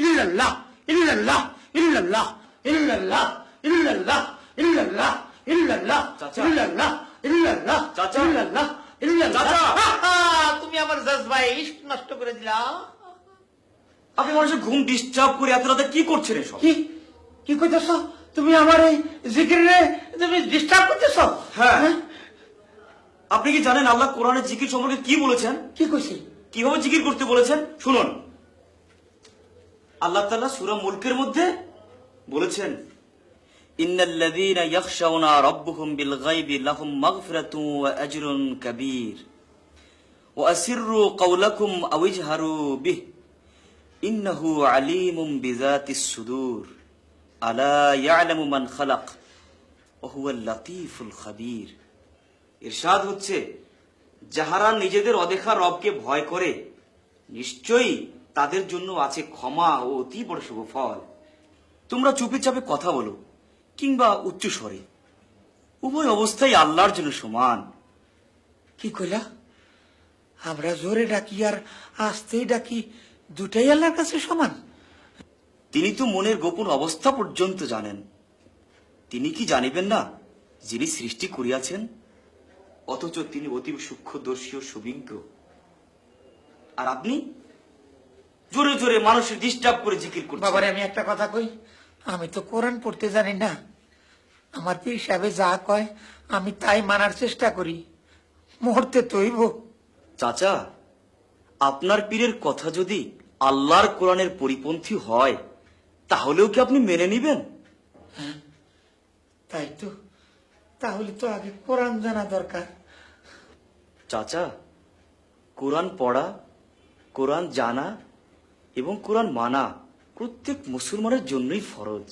ইল্লাল্লাহ ইল্লাল্লাহ ইল্লাল্লাহ ইল্লাল্লাহ ইল্লাল্লাহ ইল্লাল্লাহ ইল্লাল্লাহ চাচা। ইল্লাল্লাহ ইল্লাল্লাহ চাচা। ইল্লাল্লাহ ইল্লাল্লাহ। চাচা। তুমি আমার জজবাই ইশক নষ্ট করে দিলা। আপনি মানুষের ঘুম ডিস্টার্ব করে এত রাতে কি করছেন এসব? কি কি কইতেছ তুমি? আমার এই জিকিরে তুমি ডিস্টার্ব করতেছ? হ্যাঁ। আপনি কি জানেন আল্লাহ কোরআনে জিকির সম্পর্কে কি বলেছেন? কি কইছি? কিভাবে জিকির করতে বলেছেন শুনুন। আল্লাহ তাআলা সূরা মুলকের মধ্যে বলেছেন, ইন্নাল্লাযীনা ইয়াখশাউনা রাব্বাহুম বিল গায়বি লাহুম মাগফিরাতুন ওয়া আজরুন কাবীর ওয়া আসিররু কাওলাকুম আও ইজহারু বিহি ইন্নাহু আলীমুম বিযাতিস সুদূর আলা ইয়ালামু মান খালাক ওয়া হুয়াল লাতীফুল খাবীর। ইরশাদ হচ্ছে, যাহারা নিজেদের অদেখা রবকে ভয় করে নিশ্চয়ই তাদের জন্য আছে ক্ষমা ও অতি বড় শুভ ফল। তোমরা চুপে চাপে কথা বলো কিংবা উচ্চ স্বরে, উভয় অবস্থাই আল্লাহর জন্য সমান। কি কইলা? আমরা জোরে ডাকি আর আস্তেই ডাকি, দুটাই আল্লাহর কাছে সমান? তিনি তো মনের গোপন অবস্থা পর্যন্ত জানেন। তিনি কি জানিবেন না যিনি সৃষ্টি করিয়াছেন? অথচ তিনি অতি সূক্ষ্মদর্শী ও সুবিজ্ঞ। আর আপনি জোরে জোরে মানুষের ডিস্টার্ব করে জিকির করছেন। বাবারে আমি একটা কথা কই, আমি তো কোরআন পড়তে জানি না। আমার পীর সাহেব যা কয় আমি তাই মানার চেষ্টা করি। মুহূর্তে তৈব। চাচা, আপনার পীরের কথা যদি আল্লাহর কোরআনের পরিপন্থী হয় তাহলেও কি আপনি মেনে নিবেন? তাই তো, তাহলে তো আগে কোরআন জানা দরকার। চাচা, কোরআন পড়া, কোরআন জানা এবং কোরআন মানা প্রত্যেক মুসলমানের জন্যই ফরজ।